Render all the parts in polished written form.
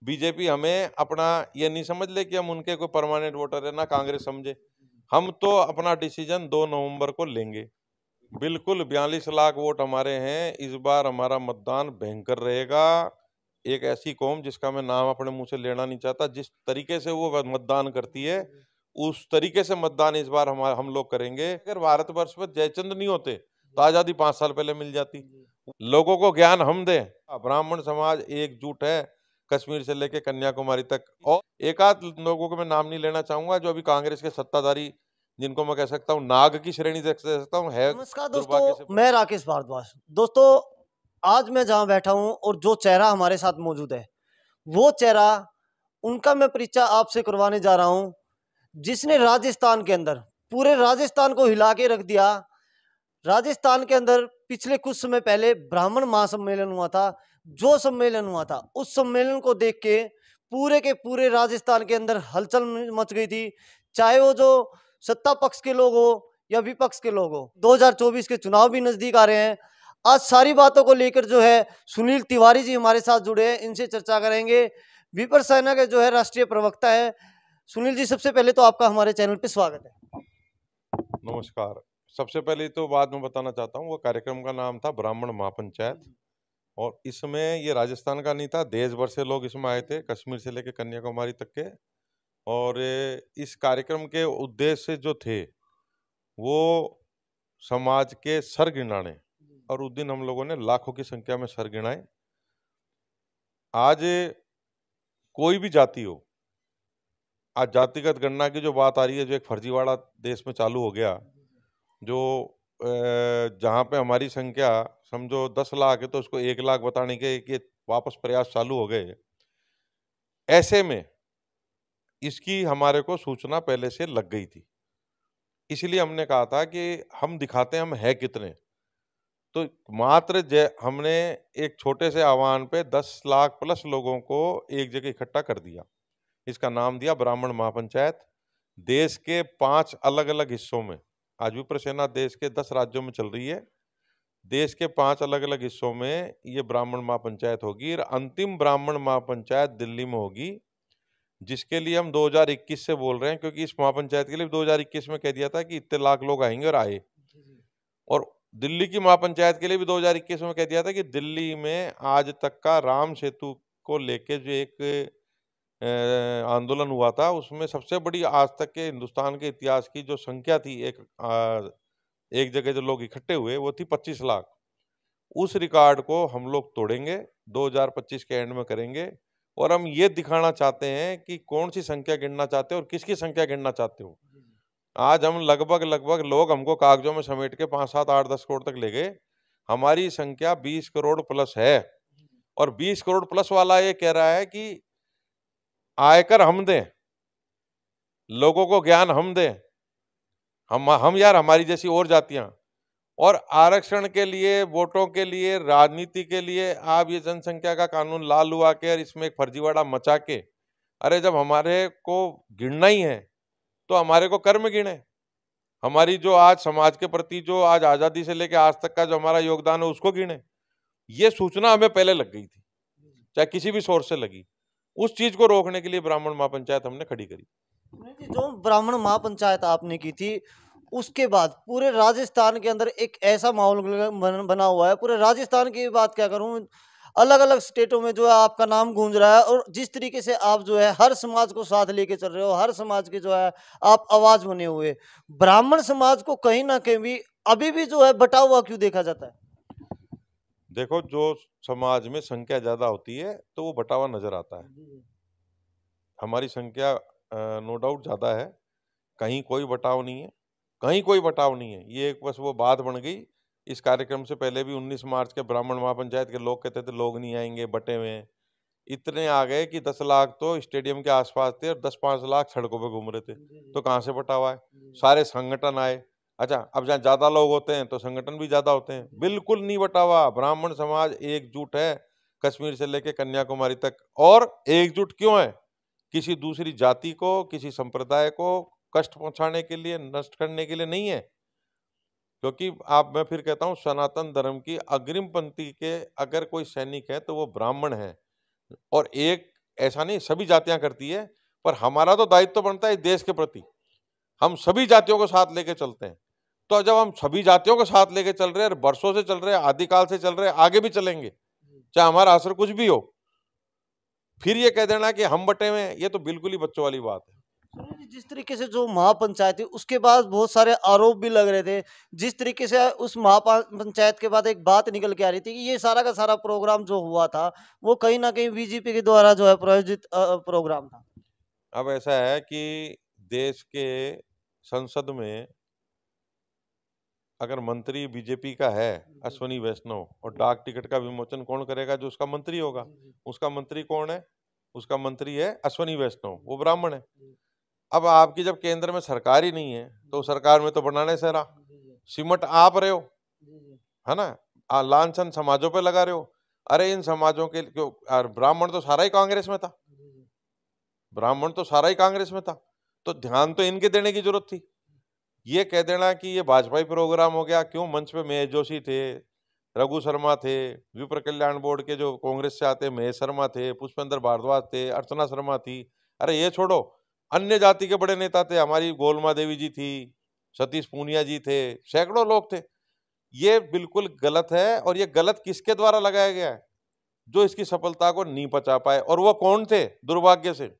BJP हमें अपना ये नहीं समझ ले कि हम उनके कोई परमानेंट वोटर है, ना कांग्रेस समझे। हम तो अपना डिसीजन 2 नवंबर को लेंगे। बिल्कुल 42 लाख वोट हमारे हैं। इस बार हमारा मतदान भयंकर रहेगा। एक ऐसी कौम जिसका मैं नाम अपने मुंह से लेना नहीं चाहता, जिस तरीके से वो मतदान करती है, उस तरीके से मतदान इस बार हम लोग करेंगे। अगर भारतवर्ष में जयचंद नहीं होते तो आजादी 5 साल पहले मिल जाती। लोगों को ज्ञान हम दें। ब्राह्मण समाज एकजुट है, कश्मीर से लेके कन्याकुमारी तक। और एक आध लोगों को मैं नाम नहीं लेना चाहूंगा जो अभी कांग्रेस के सत्ताधारी, जिनको मैं कह सकता हूँ नाग की श्रेणी दे सकता हूँ, है। नमस्कार दोस्तों, मैं राकेश भारद्वाज। दोस्तों, आज मैं जहां बैठा हूं और जो चेहरा हमारे साथ मौजूद है, वो चेहरा उनका मैं परिचय आपसे करवाने जा रहा हूं, जिसने राजस्थान के अंदर पूरे राजस्थान को हिला के रख दिया। राजस्थान के अंदर पिछले कुछ समय पहले ब्राह्मण महासम्मेलन हुआ था। जो सम्मेलन हुआ था, उस सम्मेलन को देख के पूरे राजस्थान के अंदर हलचल मच गई थी। चाहे वो जो सत्ता पक्ष के लोग हो या विपक्ष के लोग हो। 2024 के चुनाव भी नजदीक आ रहे हैं। आज सारी बातों को लेकर जो है सुनील तिवारी जी हमारे साथ जुड़े हैं, इनसे चर्चा करेंगे। विपक्ष सेना के जो है राष्ट्रीय प्रवक्ता है। सुनील जी, सबसे पहले तो आपका हमारे चैनल पे स्वागत है। नमस्कार। सबसे पहले तो बात मैं बताना चाहता हूँ, वो कार्यक्रम का नाम था ब्राह्मण महापंचायत, और इसमें ये राजस्थान का नहीं था, देश भर से लोग इसमें आए थे, कश्मीर से लेकर कन्याकुमारी तक के। और इस कार्यक्रम के उद्देश्य जो थे वो समाज के सर गिनाने, और उस दिन हम लोगों ने लाखों की संख्या में सर गिनाए। आज कोई भी जाति हो, आज जातिगत गणना की जो बात आ रही है, जो एक फर्जीवाड़ा देश में चालू हो गया, जो जहाँ पे हमारी संख्या समझो 10 लाख है तो उसको 1 लाख बताने के कि वापस प्रयास चालू हो गए। ऐसे में इसकी हमारे को सूचना पहले से लग गई थी, इसलिए हमने कहा था कि हम दिखाते हैं हम है कितने। तो मात्र हमने एक छोटे से आह्वान पे 10 लाख प्लस लोगों को एक जगह इकट्ठा कर दिया। इसका नाम दिया ब्राह्मण महापंचायत। देश के 5 अलग अलग हिस्सों में, आज विप्र सेना देश के 10 राज्यों में चल रही है, देश के 5 अलग अलग हिस्सों में ये ब्राह्मण महापंचायत होगी। और अंतिम ब्राह्मण महापंचायत दिल्ली में होगी, जिसके लिए हम 2021 से बोल रहे हैं, क्योंकि इस महापंचायत के लिए 2021 में कह दिया था कि इतने लाख लोग आएंगे, और आए। और दिल्ली की महापंचायत के लिए भी 2021 में कह दिया था कि दिल्ली में आज तक का राम सेतु को लेके जो एक आंदोलन हुआ था, उसमें सबसे बड़ी आज तक के हिंदुस्तान के इतिहास की जो संख्या थी, एक जगह जो लोग इकट्ठे हुए, वो थी 25 लाख। उस रिकॉर्ड को हम लोग तोड़ेंगे, 2025 के एंड में करेंगे। और हम ये दिखाना चाहते हैं कि कौन सी संख्या गिनना चाहते हो और किसकी संख्या गिनना चाहते हो। आज हम लगभग लोग हमको कागजों में समेट के 5, 7, 8, 10 करोड़ तक ले गए। हमारी संख्या 20 करोड़ प्लस है, और 20 करोड़ प्लस वाला ये कह रहा है कि आयकर हम दें, लोगों को ज्ञान हम दें। हम यार, हमारी जैसी और जातियां, और आरक्षण के लिए, वोटों के लिए, राजनीति के लिए आप ये जनसंख्या का कानून ला लुआ के और इसमें एक फर्जीवाड़ा मचा के, अरे जब हमारे को गिनना ही है तो हमारे को कर्म गिने। हमारी जो आज समाज के प्रति, जो आज आजादी से लेकर आज तक का जो हमारा योगदान है, उसको गिने। ये सूचना हमें पहले लग गई थी, चाहे किसी भी सोर्स से लगी। उस चीज को रोकने के लिए ब्राह्मण महापंचायत हमने खड़ी करी। जो ब्राह्मण महापंचायत आपने की थी, उसके बाद पूरे राजस्थान के अंदर एक ऐसा माहौल बना हुआ है। पूरे राजस्थान की बात क्या करूं, अलग अलग स्टेटों में जो है आपका नाम गूंज रहा है। और जिस तरीके से आप जो है हर समाज को साथ लेके चल रहे हो, हर समाज के जो है आप आवाज बने हुए, ब्राह्मण समाज को कहीं ना कहीं भी अभी भी जो है बटा हुआ क्यों देखा जाता है? देखो, जो समाज में संख्या ज्यादा होती है तो वो बटा हुआ नजर आता है। हमारी संख्या नो डाउट ज्यादा है, कहीं कोई बटाव नहीं है, कहीं कोई बटाव नहीं है। ये एक बस वो बात बन गई। इस कार्यक्रम से पहले भी 19 मार्च के ब्राह्मण महापंचायत के लोग कहते थे लोग नहीं आएंगे, बटे हुए हैं। इतने आ गए कि 10 लाख तो स्टेडियम के आसपास थे और 10-5 लाख सड़कों पे घूम रहे थे। तो कहाँ से बटा हुआ है? सारे संगठन आए। अच्छा, अब जहाँ ज्यादा लोग होते हैं तो संगठन भी ज्यादा होते हैं। बिल्कुल नहीं बटा हुआ। ब्राह्मण समाज एकजुट है, कश्मीर से लेकर कन्याकुमारी तक। और एकजुट क्यों है? किसी दूसरी जाति को, किसी संप्रदाय को कष्ट पहुंचाने के लिए, नष्ट करने के लिए नहीं है। क्योंकि मैं फिर कहता हूं, सनातन धर्म की अग्रिम पंक्ति के अगर कोई सैनिक है तो वो ब्राह्मण है। और एक ऐसा नहीं सभी जातियां करती है, पर हमारा तो दायित्व बनता है इस देश के प्रति, हम सभी जातियों को साथ लेके चलते हैं। तो जब हम सभी जातियों को साथ लेके चल रहे हैं, वर्षों से चल रहे हैं, आदिकाल से चल रहे हैं, आगे भी चलेंगे, चाहे हमारा असर कुछ भी हो, फिर ये कह देना कि हम बटे हुए हैं, ये तो बिल्कुल ही बच्चों वाली बात है। सुनील जी, जिस तरीके से जो महापंचायत थी उसके बाद बहुत सारे आरोप भी लग रहे थे, जिस तरीके से उस महापंचायत के बाद एक बात निकल के आ रही थी कि ये सारा का सारा प्रोग्राम जो हुआ था वो कहीं ना कहीं बीजेपी के द्वारा जो है प्रायोजित प्रोग्राम था। अब ऐसा है कि देश के संसद में अगर मंत्री बीजेपी का है, अश्विनी वैष्णव, और डाक टिकट का विमोचन कौन करेगा? जो उसका मंत्री होगा। उसका मंत्री कौन है? उसका मंत्री है अश्विनी वैष्णव, वो ब्राह्मण है। अब आपकी जब केंद्र में सरकार ही नहीं है तो सरकार में तो बनाने से रहा, सिमट आप रहे हो, है ना, लांछन समाजों पे लगा रहे हो। अरे इन समाजों के क्यों, ब्राह्मण तो सारा ही कांग्रेस में था, ब्राह्मण तो सारा ही कांग्रेस में था, तो ध्यान तो इनके देने की जरूरत थी। ये कह देना कि ये भाजपाई प्रोग्राम हो गया, क्यों? मंच पे महेश जोशी थे, रघु शर्मा थे, विप्र कल्याण बोर्ड के जो कांग्रेस से आते महेश शर्मा थे, पुष्पेंद्र भारद्वाज थे, अर्चना शर्मा थी। अरे ये छोड़ो, अन्य जाति के बड़े नेता थे, हमारी गोलमा देवी जी थी, सतीश पूनिया जी थे, सैकड़ों लोग थे। ये बिल्कुल गलत है, और ये गलत किसके द्वारा लगाया गया है? जो इसकी सफलता को नहीं पचा पाए। और वो कौन थे? दुर्भाग्य से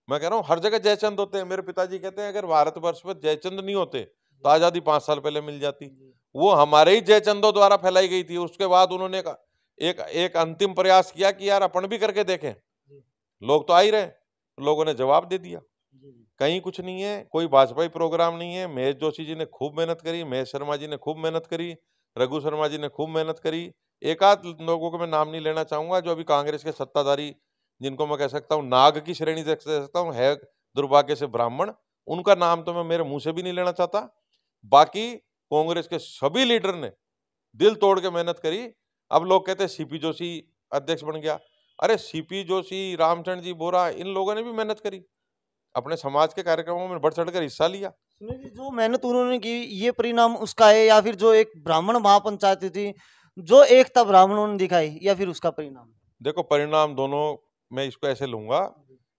मैं कह रहा हूँ, हर जगह जयचंद होते हैं। मेरे पिताजी कहते हैं अगर भारतवर्ष में जयचंद नहीं होते तो आजादी 5 साल पहले मिल जाती। वो हमारे ही जयचंदों द्वारा फैलाई गई थी। उसके बाद उन्होंने एक एक अंतिम प्रयास किया कि यार अपन भी करके देखें, लोग तो आ ही रहे। लोगों ने जवाब दे दिया, कहीं कुछ नहीं है, कोई भाजपाई प्रोग्राम नहीं है। महेश जोशी जी ने खूब मेहनत करी, महेश शर्मा जी ने खूब मेहनत करी, रघु शर्मा जी ने खूब मेहनत करी। एक आध लोगों को मैं नाम नहीं लेना चाहूंगा जो अभी कांग्रेस के सत्ताधारी, जिनको मैं कह सकता हूँ नाग की श्रेणी देख सकता हूँ, है दुर्भाग्य से ब्राह्मण, उनका नाम तो मैं मेरे मुंह से भी नहीं लेना चाहता। बाकी कांग्रेस के सभी लीडर ने दिल तोड़ के मेहनत करी। अब लोग कहते हैं सीपी जोशी अध्यक्ष बन गया। अरे सीपी जोशी, रामचंद्र जी बोरा, इन लोगों ने भी मेहनत करी, अपने समाज के कार्यक्रमों में बढ़ चढ़कर हिस्सा लिया। सुनील जी, जो मेहनत उन्होंने की ये परिणाम उसका है, या फिर जो एक ब्राह्मण महापंचायत थी जो एकता ब्राह्मणों ने दिखाई, या फिर उसका परिणाम? देखो परिणाम दोनों, मैं इसको ऐसे लूंगा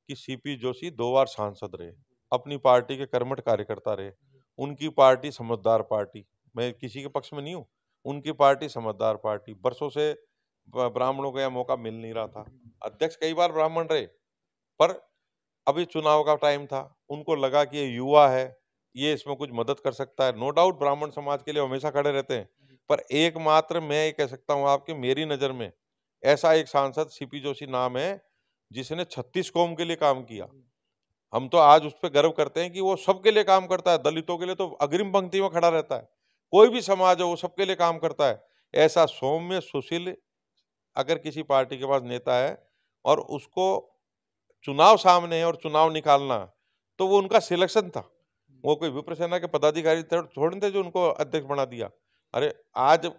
कि सीपी जोशी 2 बार सांसद रहे, अपनी पार्टी के कर्मठ कार्यकर्ता रहे, उनकी पार्टी समझदार पार्टी, मैं किसी के पक्ष में नहीं हूँ, उनकी पार्टी समझदार पार्टी, वर्षों से ब्राह्मणों को यह मौका मिल नहीं रहा था। अध्यक्ष कई बार ब्राह्मण रहे, पर अभी चुनाव का टाइम था, उनको लगा कि ये युवा है, ये इसमें कुछ मदद कर सकता है। नो डाउट ब्राह्मण समाज के लिए हमेशा खड़े रहते हैं, पर एकमात्र मैं ये कह सकता हूँ आपके, मेरी नजर में ऐसा एक सांसद सीपी जोशी नाम है जिसने 36 कौम के लिए काम किया। हम तो आज उस पर गर्व करते हैं कि वो सबके लिए काम करता है, दलितों के लिए तो अग्रिम पंक्ति में खड़ा रहता है, कोई भी समाज हो वो सबके लिए काम करता है। ऐसा सौम्य सुशील अगर किसी पार्टी के पास नेता है और उसको चुनाव सामने है और चुनाव निकालना, तो वो उनका सिलेक्शन था। वो कोई विप्र सेना के पदाधिकारी थोड़े थे जो उनको अध्यक्ष बना दिया। अरे आज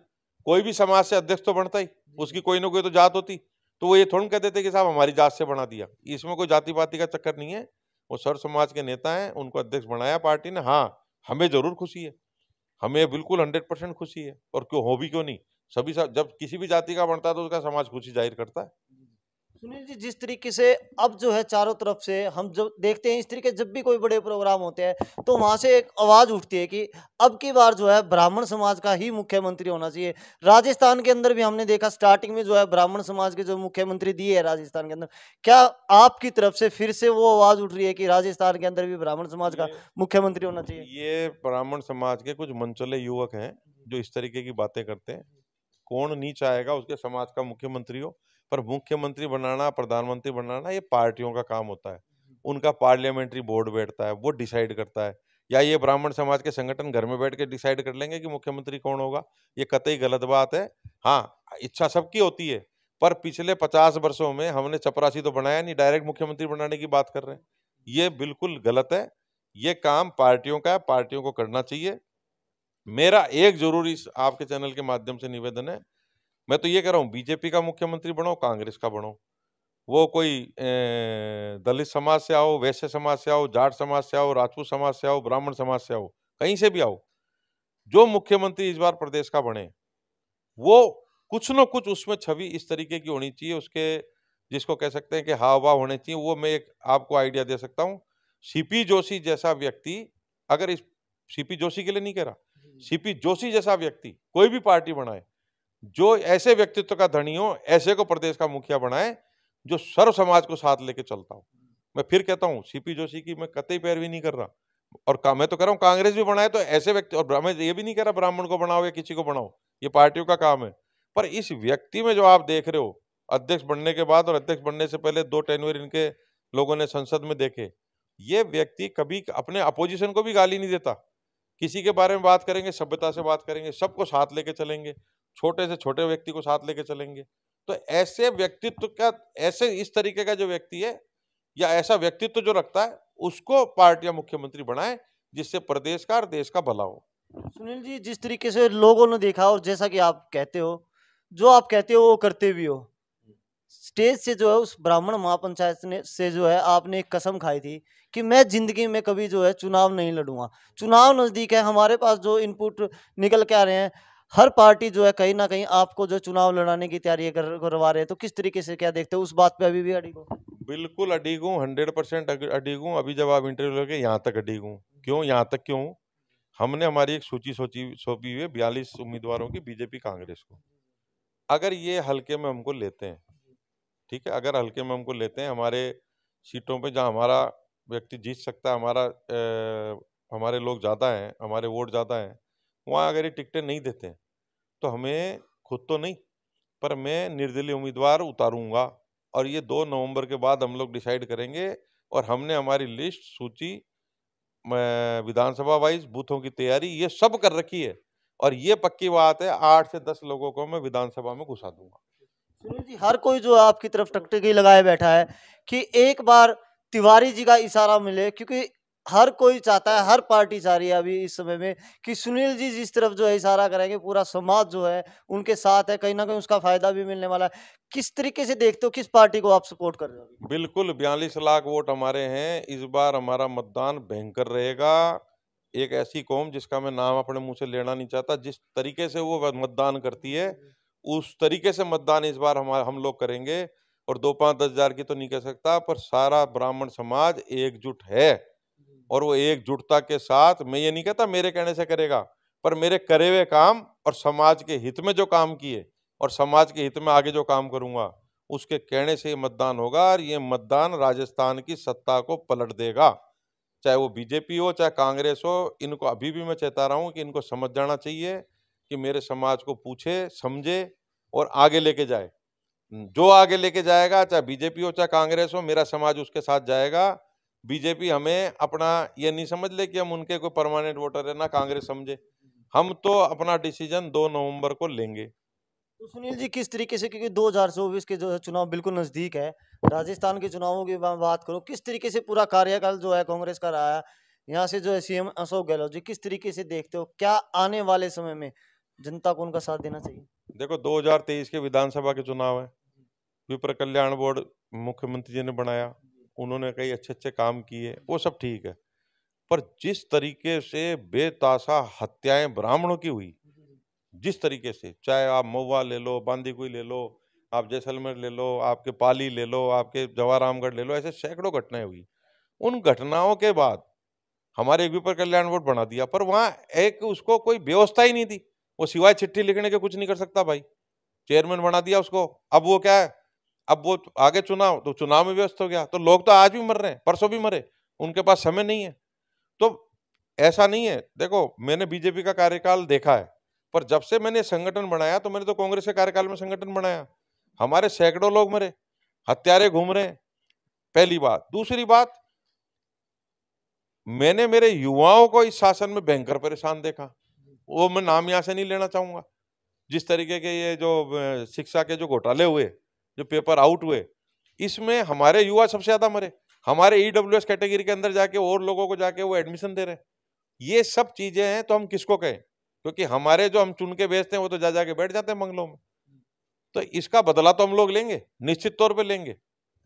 कोई भी समाज से अध्यक्ष तो बनता ही, उसकी कोई ना कोई तो जात होती, तो वो ये थोड़ा कहते थे कि साहब हमारी जात से बना दिया। इसमें कोई जाति पाति का चक्कर नहीं है, वो सर समाज के नेता हैं, उनको अध्यक्ष बनाया पार्टी ने। हाँ, हमें जरूर खुशी है, हमें बिल्कुल 100% खुशी है, और क्यों हो भी क्यों नहीं, सभी जब किसी भी जाति का बनता है तो उसका समाज खुशी जाहिर करता है। सुनील जी, जिस तरीके से अब जो है चारों तरफ से हम जब देखते हैं इस तरीके जब भी कोई बड़े प्रोग्राम होते हैं तो वहां से एक आवाज उठती है कि अब की बार जो है ब्राह्मण समाज का ही मुख्यमंत्री होना चाहिए। राजस्थान के अंदर भी हमने देखा स्टार्टिंग में जो है ब्राह्मण समाज के जो मुख्यमंत्री दिए है राजस्थान के अंदर, क्या आपकी तरफ से फिर से वो आवाज उठ रही है कि राजस्थान के अंदर भी ब्राह्मण समाज का मुख्यमंत्री होना चाहिए? ये ब्राह्मण समाज के कुछ मनचले युवक हैं जो इस तरीके की बातें करते हैं। कौन नहीं चाहेगा उसके समाज का मुख्यमंत्री हो, पर मुख्यमंत्री बनाना, प्रधानमंत्री बनाना ये पार्टियों का काम होता है। उनका पार्लियामेंट्री बोर्ड बैठता है, वो डिसाइड करता है। या ये ब्राह्मण समाज के संगठन घर में बैठ के डिसाइड कर लेंगे कि मुख्यमंत्री कौन होगा? ये कतई गलत बात है। हाँ, इच्छा सबकी होती है, पर पिछले 50 वर्षों में हमने चपरासी तो बनाया नहीं, डायरेक्ट मुख्यमंत्री बनाने की बात कर रहे हैं। ये बिल्कुल गलत है। ये काम पार्टियों का है, पार्टियों को करना चाहिए। मेरा एक जरूरी आपके चैनल के माध्यम से निवेदन है, मैं तो ये कह रहा हूँ बीजेपी का मुख्यमंत्री बनो, कांग्रेस का बनो, वो कोई दलित समाज से आओ, वैश्य समाज से आओ, जाट समाज से आओ, राजपूत समाज से आओ, ब्राह्मण समाज से आओ, कहीं से भी आओ, जो मुख्यमंत्री इस बार प्रदेश का बने वो कुछ न कुछ उसमें छवि इस तरीके की होनी चाहिए, उसके जिसको कह सकते हैं कि हाव भाव होने चाहिए, वो मैं एक आपको आइडिया दे सकता हूँ। सीपी जोशी जैसा व्यक्ति, अगर इस सीपी जोशी के लिए नहीं कह रहा, सीपी जोशी जैसा व्यक्ति कोई भी पार्टी बनाए, जो ऐसे व्यक्तित्व का धनी हो, ऐसे को प्रदेश का मुखिया बनाए, जो सर्व समाज को साथ लेके चलता हो। मैं फिर कहता हूँ, सीपी जोशी की मैं कतई पैरवी नहीं कर रहा, और मैं तो कह रहा हूँ कांग्रेस भी बनाए तो ऐसे व्यक्ति, और मैं ये भी नहीं कह रहा ब्राह्मण को बनाओ या किसी को बनाओ, ये पार्टियों का काम है। पर इस व्यक्ति में जो आप देख रहे हो, अध्यक्ष बनने के बाद और अध्यक्ष बनने से पहले 2 टेन्योर इनके लोगों ने संसद में देखे, ये व्यक्ति कभी अपने अपोजिशन को भी गाली नहीं देता। किसी के बारे में बात करेंगे, सभ्यता से बात करेंगे, सबको साथ लेके चलेंगे, छोटे से छोटे व्यक्ति को साथ लेके चलेंगे। तो ऐसे व्यक्तित्व का, ऐसे इस तरीके का जो व्यक्ति है या ऐसा व्यक्तित्व जो रखता है, उसको पार्टी या मुख्यमंत्री बनाए, जिससे प्रदेश का और देश का भला हो। सुनील जी, जिस तरीके से लोगों ने देखा और जैसा कि आप कहते हो, जो आप कहते हो वो करते भी हो। स्टेज से जो है उस ब्राह्मण महापंचायत ने से जो है आपने एक कसम खाई थी कि मैं जिंदगी में कभी जो है चुनाव नहीं लड़ूंगा। चुनाव नजदीक है, हमारे पास जो इनपुट निकल के आ रहे हैं, हर पार्टी जो है कहीं ना कहीं आपको जो चुनाव लड़ाने की तैयारी करवा रहे हैं, तो किस तरीके से क्या देखते हो उस बात पे अभी भी अड़ी हो? बिल्कुल अडिग हूँ, 100% अडिग हूँ। अभी जब आप इंटरव्यू लोगे, यहाँ तक अडिग हूँ। क्यों यहाँ तक क्यों? हमने हमारी एक सूची सौंपी हुई है 42 उम्मीदवारों की, बीजेपी कांग्रेस को। अगर ये हल्के में हमको लेते हैं, ठीक है, अगर हल्के में हमको लेते हैं, हमारे सीटों पे जहाँ हमारा व्यक्ति जीत सकता है, हमारे लोग ज़्यादा हैं, हमारे वोट ज़्यादा हैं, वहाँ अगर ये टिकटें नहीं देते हैं, तो हमें खुद तो नहीं, पर मैं निर्दलीय उम्मीदवार उतारूंगा, और ये 2 नवंबर के बाद हम लोग डिसाइड करेंगे। और हमने हमारी लिस्ट, सूची, विधानसभा वाइज बूथों की तैयारी, ये सब कर रखी है। और ये पक्की बात है, 8 से 10 लोगों को मैं विधानसभा में घुसा दूंगा। सुनील जी, हर कोई जो आपकी तरफ टकटकी लगाए बैठा है कि एक बार तिवारी जी का इशारा मिले, क्योंकि हर कोई चाहता है, हर पार्टी चाह रही है अभी इस समय में कि सुनील जी जिस तरफ जो है इशारा करेंगे, पूरा समाज जो है उनके साथ है, कहीं ना कहीं उसका फायदा भी मिलने वाला है। किस तरीके से देखते हो, किस पार्टी को आप सपोर्ट कर रहे हो अभी? बिल्कुल 42 लाख वोट हमारे हैं। इस बार हमारा मतदान भयंकर रहेगा। एक ऐसी कौम जिसका मैं नाम अपने मुंह से लेना नहीं चाहता, जिस तरीके से वो मतदान करती है, उस तरीके से मतदान इस बार हम लोग करेंगे। और 2, 5, 10 हजार की तो नहीं कह सकता, पर सारा ब्राह्मण समाज एकजुट है। और वो एकजुटता के साथ, मैं ये नहीं कहता मेरे कहने से करेगा, पर मेरे करे हुए काम और समाज के हित में जो काम किए और समाज के हित में आगे जो काम करूंगा, उसके कहने से ये मतदान होगा। और ये मतदान राजस्थान की सत्ता को पलट देगा, चाहे वो बीजेपी हो चाहे कांग्रेस हो। इनको अभी भी मैं चेता रहा हूँ कि इनको समझ जाना चाहिए कि मेरे समाज को पूछे, समझे और आगे लेके जाए। जो आगे लेके जाएगा, चाहे बीजेपी हो चाहे कांग्रेस हो, मेरा समाज उसके साथ जाएगा। बीजेपी हमें अपना ये नहीं समझ ले कि हम उनके कोई परमानेंट वोटर है, ना कांग्रेस समझे। हम तो अपना डिसीजन 2 नवंबर को लेंगे। तो सुनील जी, किस तरीके से, क्योंकि 2024 के जो है चुनाव बिल्कुल नजदीक है, राजस्थान के चुनावों की बात करो, किस तरीके से पूरा कार्यकाल जो है कांग्रेस का रहा है, यहाँ से जो है सीएम अशोक गहलोत जी, किस तरीके से देखते हो, क्या आने वाले समय में जनता को उनका साथ देना चाहिए? देखो, 2023 के विधानसभा के चुनाव है, विप्र कल्याण बोर्ड मुख्यमंत्री जी ने बनाया, उन्होंने कई अच्छे अच्छे काम किए, वो सब ठीक है। पर जिस तरीके से बेतासा हत्याएं ब्राह्मणों की हुई, जिस तरीके से, चाहे आप महुआ ले लो, बांदीकुई ले लो, आप जैसलमेर ले लो, आपके पाली ले लो, आपके जवारामगढ़ ले लो, ऐसे सैकड़ों घटनाएं हुई। उन घटनाओं के बाद हमारे एक विपर कल्याण बोर्ड बना दिया, पर वहां एक उसको कोई व्यवस्था ही नहीं थी। वो सिवाय चिट्ठी लिखने के कुछ नहीं कर सकता भाई। चेयरमैन बना दिया उसको। अब वो क्या है, अब वो आगे चुनाव, तो चुनाव में व्यस्त हो गया, तो लोग तो आज भी मर रहे हैं, परसों भी मरे, उनके पास समय नहीं है। तो ऐसा नहीं है, देखो मैंने बीजेपी का कार्यकाल देखा है, पर जब से मैंने संगठन बनाया, तो मैंने तो कांग्रेस के कार्यकाल में संगठन बनाया, हमारे सैकड़ों लोग मरे, हत्यारे घूम रहे हैं, पहली बात। दूसरी बात, मैंने मेरे युवाओं को इस शासन में भयंकर परेशान देखा। वो मैं नाम यहाँ से नहीं लेना चाहूंगा। जिस तरीके के ये जो शिक्षा के जो घोटाले हुए, जो पेपर आउट हुए, इसमें हमारे युवा सबसे ज्यादा मरे। हमारे ईडब्ल्यूएस कैटेगरी के अंदर जाके और लोगों को जाके वो एडमिशन दे रहे हैं। ये सब चीजें हैं, तो हम किसको कहें, क्योंकि हमारे जो हम चुन के भेजते हैं वो तो जा जाके बैठ जाते हैं बंगलों में। तो इसका बदला तो हम लोग लेंगे, निश्चित तौर पे लेंगे।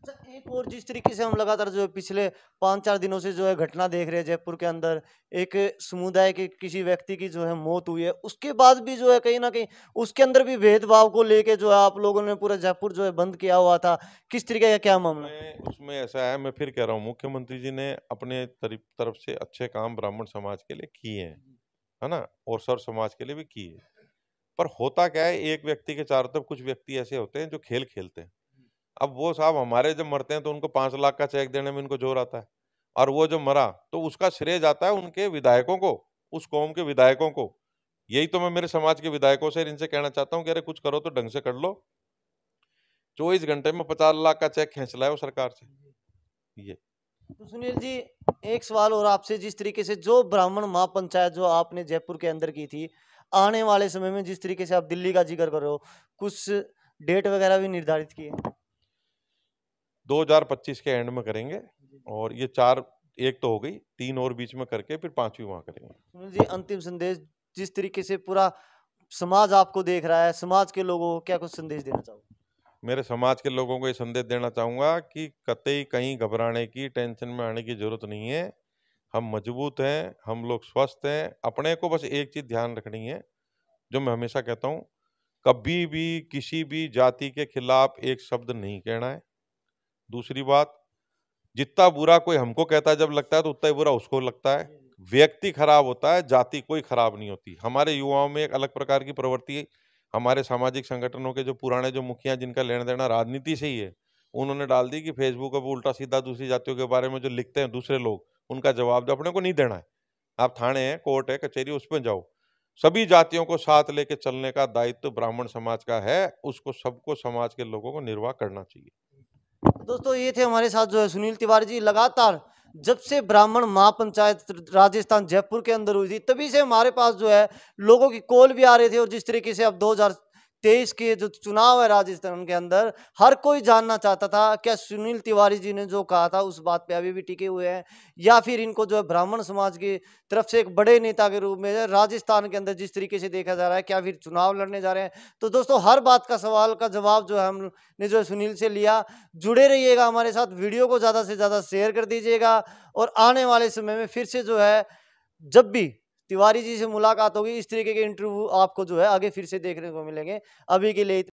अच्छा, एक और जिस तरीके से हम लगातार जो है पिछले 5-4 दिनों से जो है घटना देख रहे हैं जयपुर के अंदर, एक समुदाय के किसी व्यक्ति की जो है मौत हुई है। उसके बाद भी जो है कहीं न कहीं उसके अंदर भी भेदभाव को लेके जो है आप लोगों ने पूरा जयपुर जो है बंद किया हुआ था। किस तरीके का क्या मामला? उसमें उसमें ऐसा है, मैं फिर कह रहा हूँ, मुख्यमंत्री जी ने अपने तरफ से अच्छे काम ब्राह्मण समाज के लिए किए हैं, है ना, और सर्व समाज के लिए भी किए। पर होता क्या है, एक व्यक्ति के चारों तरफ कुछ व्यक्ति ऐसे होते हैं जो खेल खेलते हैं। अब वो साहब हमारे जब मरते हैं तो उनको 5 लाख का चेक देने में इनको जोर आता है, और वो जब मरा तो उसका श्रेय जाता है उनके विधायकों को, उस कौम के विधायकों को। यही तो मैं मेरे समाज के विधायकों से इनसे कहना चाहता हूँ कि अरे कुछ करो तो ढंग से कर लो। 24 घंटे में 50 लाख का चेक खींच लाए वो सरकार से। ये तो सुनील जी, एक सवाल और आपसे, जिस तरीके से जो ब्राह्मण महापंचायत जो आपने जयपुर के अंदर की थी, आने वाले समय में जिस तरीके से आप दिल्ली का जिक्र कर रहे हो, कुछ डेट वगैरह भी निर्धारित की है? 2025 के एंड में करेंगे, और ये 4 एक तो हो गई, 3 और बीच में करके फिर 5वीं वहां करेंगे। सुनील जी, अंतिम संदेश, जिस तरीके से पूरा समाज आपको देख रहा है, समाज के लोगों को क्या कुछ संदेश देना चाहोगे? मेरे समाज के लोगों को ये संदेश देना चाहूंगा कि कतई कहीं घबराने की, टेंशन में आने की जरूरत नहीं है। हम मजबूत हैं, हम लोग स्वस्थ हैं। अपने को बस एक चीज ध्यान रखनी है, जो मैं हमेशा कहता हूँ, कभी भी किसी भी जाति के खिलाफ एक शब्द नहीं कहना है। दूसरी बात, जितना बुरा कोई हमको कहता है जब लगता है तो उतना ही बुरा उसको लगता है। व्यक्ति खराब होता है, जाति कोई खराब नहीं होती। हमारे युवाओं में एक अलग प्रकार की प्रवृत्ति, हमारे सामाजिक संगठनों के जो पुराने जो मुखिया जिनका लेना देना राजनीति से ही है, उन्होंने डाल दी कि फेसबुक पर उल्टा सीधा दूसरी जातियों के बारे में जो लिखते हैं दूसरे लोग, उनका जवाब दो। अपने को नहीं देना है। आप थाने है, कोर्ट है, कचहरी, उस पर जाओ। सभी जातियों को साथ लेके चलने का दायित्व ब्राह्मण समाज का है, उसको सबको समाज के लोगों को निर्वाह करना चाहिए। तो दोस्तों, ये थे हमारे साथ जो है सुनील तिवारी जी। लगातार जब से ब्राह्मण महापंचायत राजस्थान जयपुर के अंदर हुई थी, तभी से हमारे पास जो है लोगों की कॉल भी आ रही थी, और जिस तरीके से अब 2023 के जो चुनाव है राजस्थान के अंदर, हर कोई जानना चाहता था क्या सुनील तिवारी जी ने जो कहा था उस बात पे अभी भी टिके हुए हैं, या फिर इनको जो है ब्राह्मण समाज की तरफ से एक बड़े नेता के रूप में राजस्थान के अंदर जिस तरीके से देखा जा रहा है, क्या फिर चुनाव लड़ने जा रहे हैं। तो दोस्तों, हर बात का सवाल का जवाब जो है हमने जो है सुनील से लिया। जुड़े रहिएगा हमारे साथ, वीडियो को ज़्यादा से ज़्यादा शेयर कर दीजिएगा, और आने वाले समय में फिर से जो है जब भी तिवारी जी से मुलाकात होगी, इस तरीके के इंटरव्यू आपको जो है आगे फिर से देखने को मिलेंगे। अभी के लिए